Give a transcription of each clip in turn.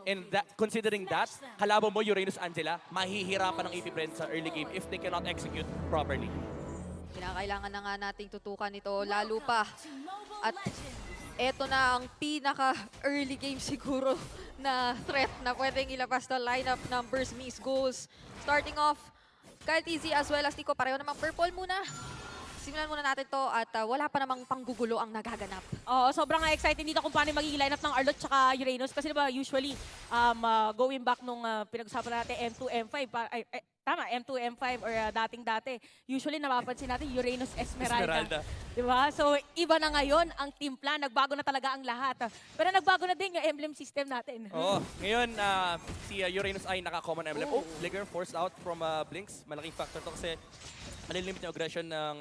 And that, considering that, kalaban mo Uranus Angela, mahihirapan ng AP Bren sa early game if they cannot execute properly. Kinakailangan na nga nating tutukan ito lalo pa. At eto na ang pinaka-early game siguro na threat na pwedeng ilabas na lineup numbers, miss goals. Starting off, Kyle TZ as well as Nico, pareho namang purple muna. Simulan muna natin to at wala pa namang panggugulo ang nagaganap. Oo, sobrang excited dito kung paano magiging lineup ng Arlot tsaka Uranus. Kasi diba usually, going back nung pinag-usapan natin M2, M5, tama, M2, M5 or dating-dati, usually napapansin natin Uranus, Esmeralda. Diba? So, iba na ngayon ang timpla. Nagbago na talaga ang lahat. Pero nagbago na din yung emblem system natin. Oo, ngayon si Uranus ay naka-common emblem. Oh, Flicker forced out from Blinks. Malaking factor to kasi malilimit yung aggression ng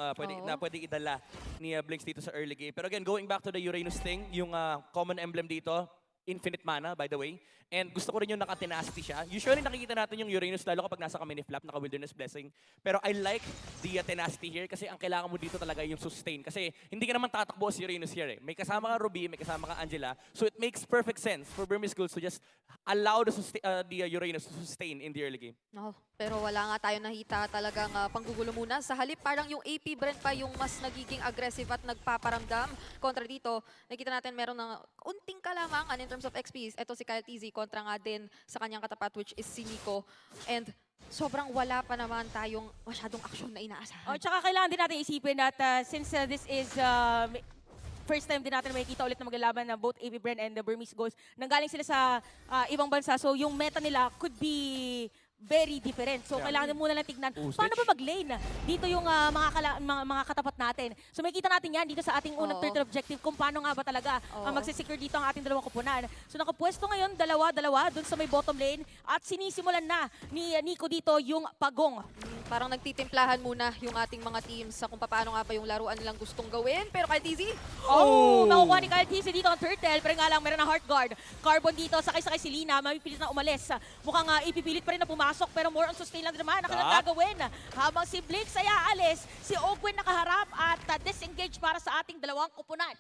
pwede idala ni Blinks dito sa early game. Pero again, going back to the Uranus thing, yung common emblem dito, infinite mana, by the way. And gusto ko rin yung naka-tenacity siya. Usually nakikita natin yung Uranus lalo kapag nasa kami ni Flap, naka-Wilderness Blessing. Pero I like the tenacity here kasi ang kailangan mo dito talaga yung sustain. Kasi hindi ka naman tatakbo si Uranus here eh. May kasama ka Ruby, may kasama ka Angela. So it makes perfect sense for Burmese Ghouls to just allow the Uranus to sustain in the early game. No, pero wala nga tayo nakita talagang panggugulo muna. Sa halip, parang yung AP Brent pa yung mas nagiging aggressive at nagpaparamdam. Kontra dito, nakita natin meron ng unting kalamangan in terms of XP. Ito si Kyle TZ kontra nga din sa kanyang katapat which is si Nico. And sobrang wala pa naman tayong masyadong aksyon na inaasahan. Oh, tsaka kailangan din natin isipin that since this is first time din natin makikita ulit na maglalaban na both AP Bren and the Burmese Ghouls. Nanggaling sila sa ibang bansa. So yung meta nila could be very different. So kailangan din muna lang tignan paano ba mag-lane dito yung mga katapat natin. So makikita natin yan dito sa ating unang turtle objective kung paano nga ba talaga magsisecure dito ang ating dalawang kupunan. So nakapwesto ngayon dalawa dun sa may bottom lane at sinisimulan na ni Nico dito yung pagong. Parang nagtitimplahan muna yung ating mga teams sa kung paano nga ba yung laruan nilang gustong gawin. Pero Kyle TZ, Nakukuha ni Kyle TZ dito ang turtle, pero nga lang meron na heart guard. Carbon dito, sakay-sakay si Lina, mapipilit na umalis. Mukhang ipipilit pa rin na pumasok, pero more on sustain lang naman ang kanilang gagawin. Habang si Blinks ay aalis, si Ogwen nakaharap at disengage para sa ating dalawang kupunan.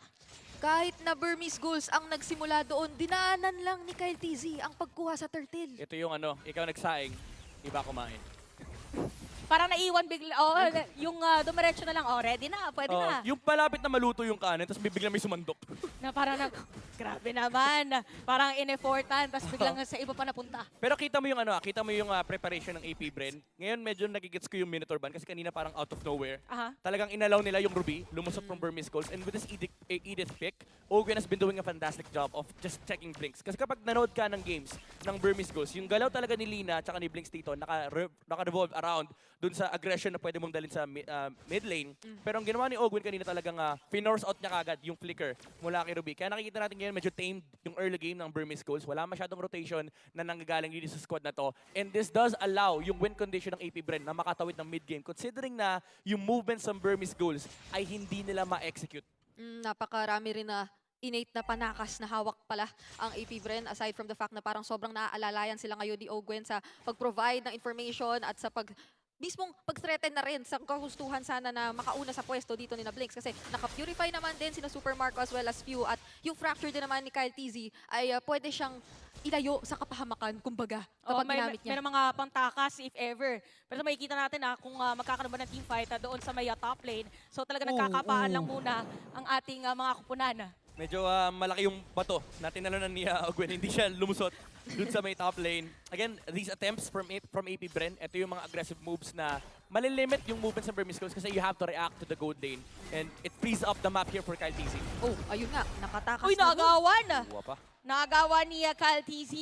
kahit na Burmese Ghouls ang nagsimula doon, dinaanan lang ni Kyle TZ ang pagkuha sa turtle. Ito yung ikaw nagsaing, iba kumain. Parang naiwan bigla, yung dumiretso na lang, ready na, pwede na. Yung palapit na maluto yung kanin, tapos biglang may sumandok. Na parang grabe naman, parang in-effortan, tapos biglang sa iba pa napunta. Pero kita mo yung preparation ng AP Bren. Ngayon medyo nagigets ko yung Minotaur ban kasi kanina parang out of nowhere. Talagang inalaw nila yung Ruby, lumusot from Burmese Ghouls. And with this Edith pick, Ogwen has been doing a fantastic job of just checking Blinks. Kasi kapag nanood ka ng games ng Burmese Ghouls, yung galaw talaga ni Lina at ni Blinks dito, naka-revolve around dun sa aggression na pwede mong dalhin sa mid lane. Pero ang ginawa ni Ogwen kanina talagang pinorse out niya kagad yung flicker mula kay Ruby. Kaya nakikita natin ngayon medyo tamed yung early game ng Burmese Ghouls. Wala masyadong rotation na nanggagaling dito sa squad na to. And this does allow yung win condition ng AP Bren na makatawid ng mid game considering na yung movements ng Burmese Ghouls ay hindi nila ma-execute. Napakarami rin na innate na panakas na hawak pala ang AP Bren aside from the fact na parang sobrang naaalalayan sila ngayon ni Ogwen sa pag-provide ng information at sa mismong pag-threaten na rin sa kagustuhan sana na makauna sa pwesto dito ni na Blinks kasi naka-purify naman din sina Super Marco as well as Few at yung fracture din naman ni Kyle TZ ay pwede siyang ilayo sa kapahamakan kumbaga kapag ginamit niya. May mga pangtakas if ever. Pero makikita natin kung magkakaroon ba ng teamfight doon sa may top lane. So talaga nagkakapaan lang muna ang ating mga kupunan. Medyo malaki yung bato na tinalunan ni Ogwen. Hindi siya lumusot dun sa may top lane. Again, these attempts from AP Bren, ito yung mga aggressive moves na malilimit yung movements ng Burmese Ghouls kasi you have to react to the gold lane. And it frees up the map here for Kyle TZ. Ayun nga, nakatakas Uy, nakagawan! Buwa pa. Nakagawa ni Kyle TZ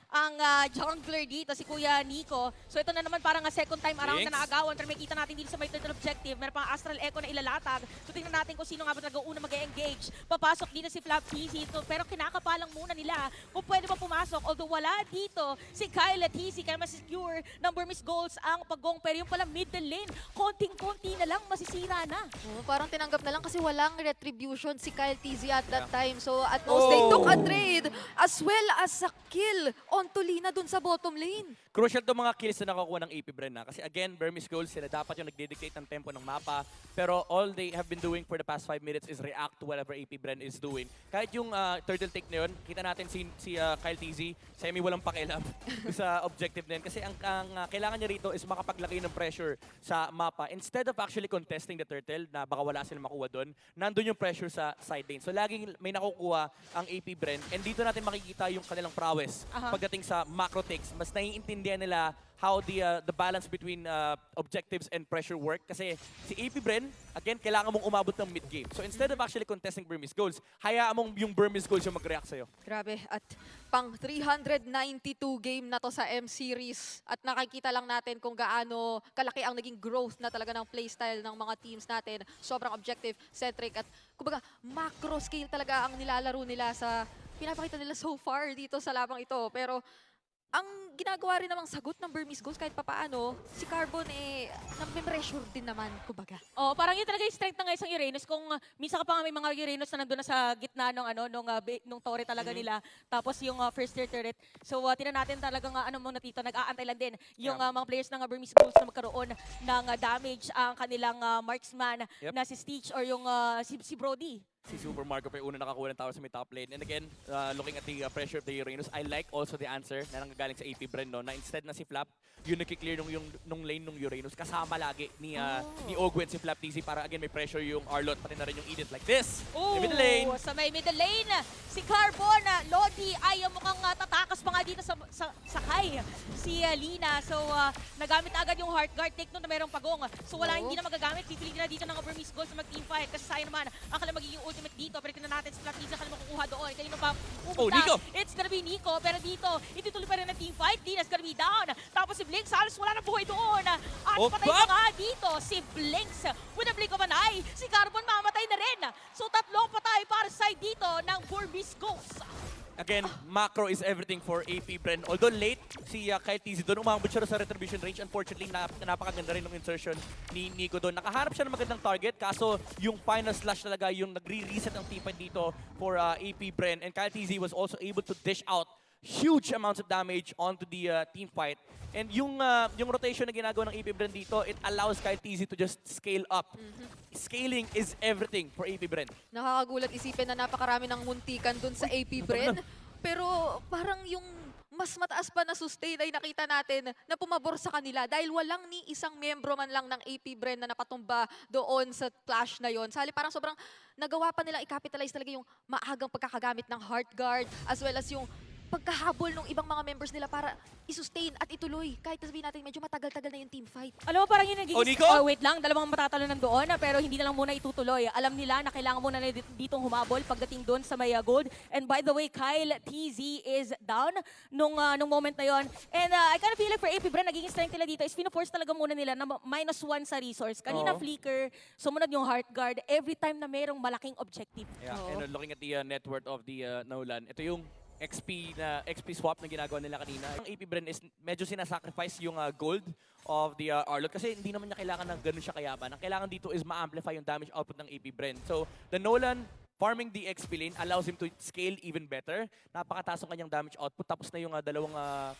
ang jungler dito, si Kuya Nico. So ito na naman parang second time around na naagawan. Pero may kita natin dito sa may turtle objective. Meron pang Astral Echo na ilalatag. So tingnan natin kung sino nga ba talaga una mag-engage. Papasok dito si Flap TZ. Pero kinakapalang muna nila kung pwede ba pumasok. Although wala dito si Kyle at TZ. Kaya masecure ng Burmese Ghouls ang pagong. Pero yung pala middle lane, konting-konti na lang masisira na. Parang tinanggap na lang kasi walang retribution si Kyle TZ at that time. So at most they took a trade as well as a kill onto Lina dun sa bottom lane. Crucial to mga kills na nakukuha ng AP Bren na. Kasi again, Burmese Gold, sila dapat yung nagdedictate ng tempo ng mapa. Pero all they have been doing for the past 5 minutes is react to whatever AP Bren is doing. Kahit yung turtle take na yun, kita natin si Kyle TZ, semi walang pakialam sa objective na yun. Kasi ang kailangan niya rito is makapaglagay ng pressure sa mapa. Instead of actually contesting the turtle, na baka wala silang makuha doon, nandun yung pressure sa side lane. So laging may nakukuha ang AP Bren. And dito natin makikita yung kanilang prowess pagdating sa macro takes. Mas naiintindihan nila how the balance between objectives and pressure work. Kasi si AP Bren, again, kailangan mong umabot ng mid-game. So instead of actually contesting Burmese goals, hayaan mong yung Burmese goals yung mag-react sa'yo. Grabe. At pang 392 game na to sa M-Series. At nakikita lang natin kung gaano kalaki ang naging growth na talaga ng playstyle ng mga teams natin. Sobrang objective-centric. At kumbaga, macro scale talaga ang nilalaro nila sa pinapakita nila so far dito sa labang ito. Pero ang ginagawa rin namang sagot ng Burmese Ghost kahit papaano, si Carbon nag-pressure din naman, kumbaga. Oh, parang yun talaga yung strength ng isang Uranus. Kung minsan ka pa nga may mga Uranus na nandun na sa gitna nung torre talaga nila. Tapos yung first tier turret. So tinan natin talaga nga muna dito, nag-aantay lang din yung mga players ng Burmese Ghost na magkaroon ng damage ang kanilang marksman na si Stitch or yung si Brody. Si Super Marco pa yung una nakakuha ng tower sa may top lane. And again, looking at the pressure of the Uranus, I like also the answer na nanggagaling sa AP Bren, no? Na instead na si Flap, yung nagki-clear nung lane ng Uranus, kasama lagi ni Ogwen si Flap TZ para again may pressure yung Arlot, pati na rin yung Edith like this. Oh, Sa middle lane. sa may middle lane, si Carbon, Lodi ay mukhang tatakas pa nga dito sa Kai, si Lina. So, nagamit na agad yung heart guard, take nun na merong pagong. So, hindi na magagamit, pipilitin na dito ng Burmese Gold sa mag-teamfight. Kasi sayang naman, ang kala magiging ultimate dito. Pero tingnan natin si Flap TZ, kala makukuha doon. Kanino pa pupunta? Nico! It's gonna be Nico, pero dito, itutuloy pa rin ang teamfight. Lina's gonna be down. Tapos si Blinks, halos wala na buhay doon. At patay pa nga dito si Blinks with a blink of an eye. Si Carbon mamatay na rin. So tatlong patay para sa side dito ng Burmese Ghost. Again, macro is everything for AP Bren. Although late, si Kyle TZ doon, umabot siya sa retribution range. Unfortunately, napakaganda rin ng insertion ni Nico doon. Nakaharap siya ng magandang target, kaso yung final slash talaga yung nagre-reset ng teamfight dito for AP Bren. And Kyle TZ was also able to dish out huge amounts of damage onto the team fight. And yung rotation na ginagawa ng AP Bren dito, it allows Kyle TZ to just scale up. Scaling is everything for AP Bren. Nakakagulat isipin na napakarami ng muntikan dun sa AP Bren. Pero parang yung mas mataas pa na sustain ay nakita natin na pumabor sa kanila dahil walang ni isang membro man lang ng AP Bren na napatumba doon sa clash na yon. Sali parang sobrang nagawa pa nilang i-capitalize talaga yung maagang pagkakagamit ng heart guard as well as yung pagkahabol ng ibang mga members nila para i-sustain at ituloy. Kahit sabihin natin medyo matagal-tagal na yung team fight. Alam mo, parang yun nagiging... Nico? Wait lang, dalawang matatalo nandoon, pero hindi na lang muna itutuloy. Alam nila na kailangan muna na ditong humabol pagdating doon sa may gold. And by the way, Kyle TZ is down nung moment na yon. And I kind of feel like for AP Bren, nagiging strength nila dito is pina-force talaga muna nila na -1 sa resource. Kanina flicker, sumunod yung heart guard every time na mayroong malaking objective. Yeah, and looking at the net worth of the Nolan, ito yung XP swap na ginagawa nila kanina. Ang AP Bren is medyo sinasacrifice yung gold of the Arlot kasi hindi naman niya kailangan ng ganun siya kayaban. Ang kailangan dito is ma-amplify yung damage output ng AP Bren. So, the Nolan farming the XP lane allows him to scale even better. Napakataas ang kanyang damage output. Tapos na yung dalawang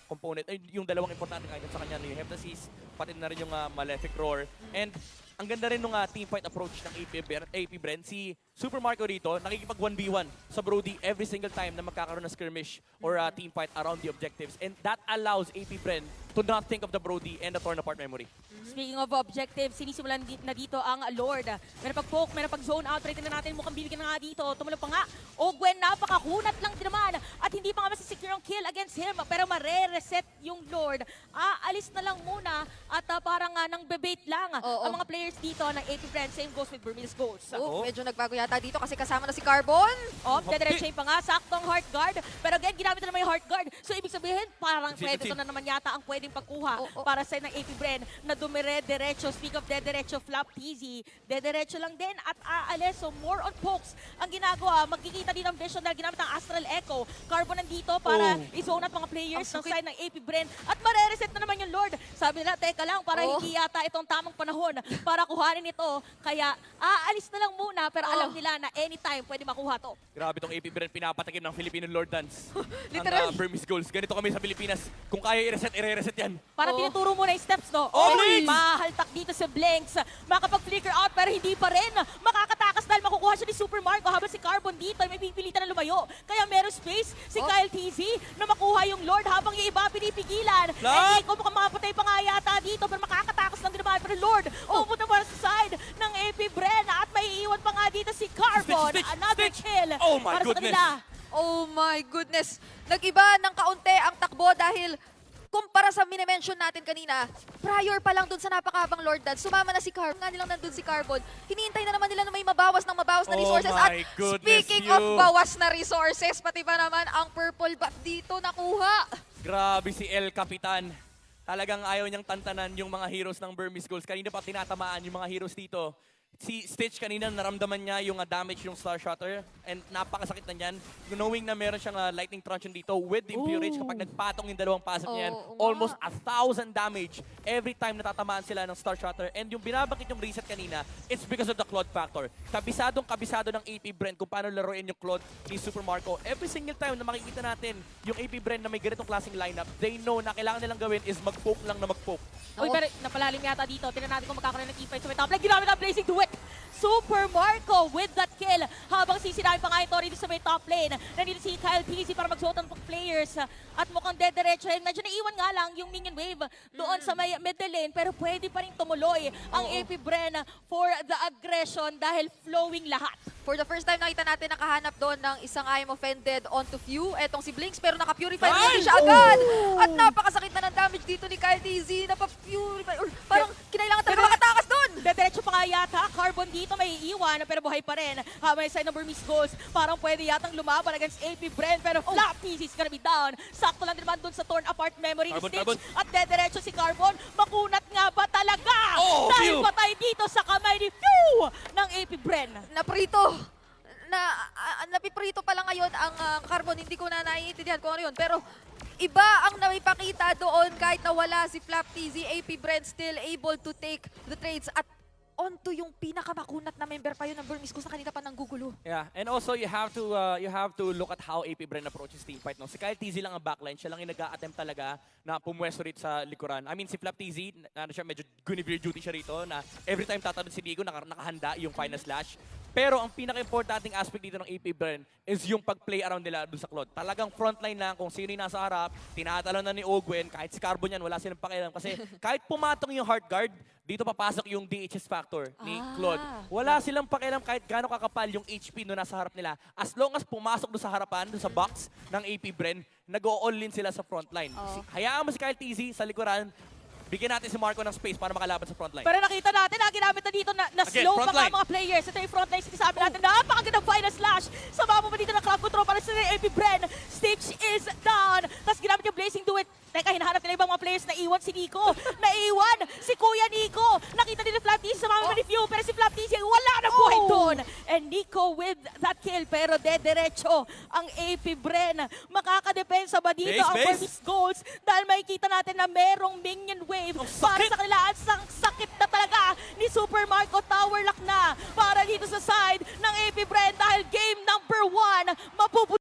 component, yung dalawang importanteng item sa kanya, yung Heptasis, pati na rin yung Malefic Roar. And ang ganda rin nung teamfight approach ng AP Bren. Si Super Marco rito, nakikipag 1v1 sa Brody every single time na magkakaroon ng skirmish or teamfight around the objectives. And that allows AP Bren to not think of the Brody and the torn apart memory. Speaking of objectives, sinisimulan na dito ang Lord. Meron pag-poke, meron pag-zone out. Rating na natin, mukhang bibigyan na nga dito. Tumulong pa nga. Ogwen, napakakunat lang din naman. At hindi pa nga masisecure ang kill against him. Pero mare-reset yung Lord. Aalis na lang muna. At parang nang bebait lang ang mga players dito ng AP Bren. Same goes with Burmese Ghost. Medyo nagbago yata dito kasi kasama na si Carbon. Dediretso pa nga. Saktong heart guard. Pero again, ginamit na naman yung heart guard. So ibig sabihin, parang Predator na naman yata ang pwedeng pagkuha para sa ng AP Bren na dumire-derecho. Speak of dediretso, Flap TZ. Dediretso lang din at aalis. So more on pokes ang ginagawa. Magkikita din ang vision dahil ginamit ang Astral Echo. Carbon nandito para i-zone at mga players ng side ng AP Bren. At mare-reset na naman yung Lord. Sabi nila, teka lang, para hindi yata itong tamang panahon para kuhanin ito. Kaya aalis na lang muna pero alam nila na anytime pwede makuha to. Grabe tong AP Bren, pinapatakim ng Filipino Lord Dance. Literal. Ang Burmese Goals. Ganito ganito kami sa Pilipinas. Kung kaya i-reset, i-reset yan. Para Oo. tinuturo mo na yung steps, no? Oh, Oy, Blinks! mahaltak dito sa Blinks. Makapag-flicker out pero hindi pa rin. Makakatakas dahil makukuha siya ni Super Marco habang si Carbon dito ay may pipilitan na lumayo. Kaya meron space si Oh. Kyle TZ na makuha yung Lord habang yung iba pinipigilan. Flop! Eh, Nico mukhang makapatay pa nga yata dito pero makakatakas lang din naman. Pero Lord, pupunta pa sa side ng AP Bren at may iiwan pa nga dito si Carbon. Stitch, Another Stitch. kill Oh my para sa goodness. kanila. Oh my goodness. Nag-iba ng kaunti ang takbo dahil kumpara sa minimension natin kanina, prior pa lang dun sa napakabang Lord Dad, sumama na si Carbon. Nga nilang nandun si Carbon. Hinihintay na naman nila na may mabawas na Oh resources. At my goodness, speaking you. of bawas na resources, pati pa naman ang purple buff dito nakuha. Grabe si El Capitan. Talagang ayaw niyang tantanan yung mga heroes ng Burmese Goals. Kanina pa tinatamaan yung mga heroes dito. Si Stitch kanina naramdaman niya yung damage yung Star Shutter and napakasakit na niyan. Knowing na meron siyang lightning truncheon dito with the Impurage Ooh. kapag nagpatong yung dalawang pasok niyan, Oo nga. almost 1,000 damage every time natatamaan sila ng Star Shutter. And yung binabakit yung reset kanina, it's because of the Claude factor. Kabisado ng AP Bren kung paano laruin yung Claude ni Super Marco. Every single time na makikita natin yung AP Bren na may ganitong klaseng lineup, they know na kailangan nilang gawin is mag-poke lang na mag-poke. Uy, Oo. pero napalalim yata dito. Tignan natin kung magkakaroon ng teamfight sa may top lane. Ginamit ang Blazing Duet. Super Marco with that kill. Habang sisinabi pa nga ito rito sa may top lane. Nandito si Kyle TZ para magsuot ng players. At mukhang dead diretso. Medyo naiwan nga lang yung minion wave doon sa may middle lane. Pero pwede pa rin tumuloy ang AP Bren for the aggression dahil flowing lahat. For the first time, nakita natin nakahanap doon ng isang I am offended onto few. Etong si Blinks, pero naka-purify din siya agad. At napakasakit na ng damage dito ni Kyle TZ. Napa-purify. Or parang kinailangan talaga makatakas doon. Diretso pa nga yata, Carbon dito may iiwan pero buhay pa rin. Habang yung side ng Burmese Goals, parang pwede yatang lumaban against AP Bren pero Flop TZ is gonna be down. Sakto lang din naman dun sa torn apart memory ni Carbon, Stitch. Carbon. At diretso si Carbon, makunat nga ba talaga? Oh, Dahil Pew! patay dito sa kamay ni Pew ng AP Bren. Naprito. Napiprito pa lang ngayon ang Carbon. Hindi ko na naiintindihan kung ano yun. Pero iba ang naipakita doon kahit na wala si Flap TZ. AP Bren still able to take the trades at onto yung pinakamakunat na member pa yun ng Burmese Goals na kanina pa nanggugulo. Yeah, and also you have to look at how AP Bren approaches team fight. No? Si Kyle TZ lang ang backline, siya lang yung nag-a-attempt talaga na pumwesto rito sa likuran. I mean, si Flap TZ, siya, medyo Guinevere duty siya rito na every time tatanod si Diego, nakahanda yung final slash. Pero ang pinaka-importanting aspect dito ng AP Bren is yung pag-play around nila doon sa Claude. Talagang frontline lang kung sino yung nasa harap, tinatalon na ni Ogwen, kahit si Carbon yan, wala silang pakialam. Kasi kahit pumatong yung heart guard, dito papasok yung DHS factor ni Claude. Wala silang pakialam kahit gaano kakapal yung HP no nasa harap nila. As long as pumasok doon sa harapan, doon sa box ng AP Bren, nag-o-all in sila sa frontline. Oo. Hayaan mo si Kyle TZ sa likuran, bigyan natin si Marco ng space para makalaban sa frontline. Pero nakita natin na ginamit na dito na Again, slow pa nga frontline. mga players. Ito yung frontline sinasabi natin. Napakagandang final slash. Sama mo pa dito ng crowd control para sa AP Bren. Stitch is down. Tapos ginamit yung Blazing Duet. Teka, hinahanap nila ibang mga players. Naiwan si Nico. Naiwan si Kuya Nico. Nakita nila Flap TZ sa mga ni Few. Pero si Flap TZ wala na buhay doon. And Nico with that kill. Pero diretso ang AP Bren. Makakadepensa ba dito Base, ang base. Burmese Goals? Dahil makikita natin na merong minion wave para sakit! sa kanila. At sakit na talaga ni Super Marco. Tower lock na para dito sa side ng AP Bren dahil game number 1 mapupunta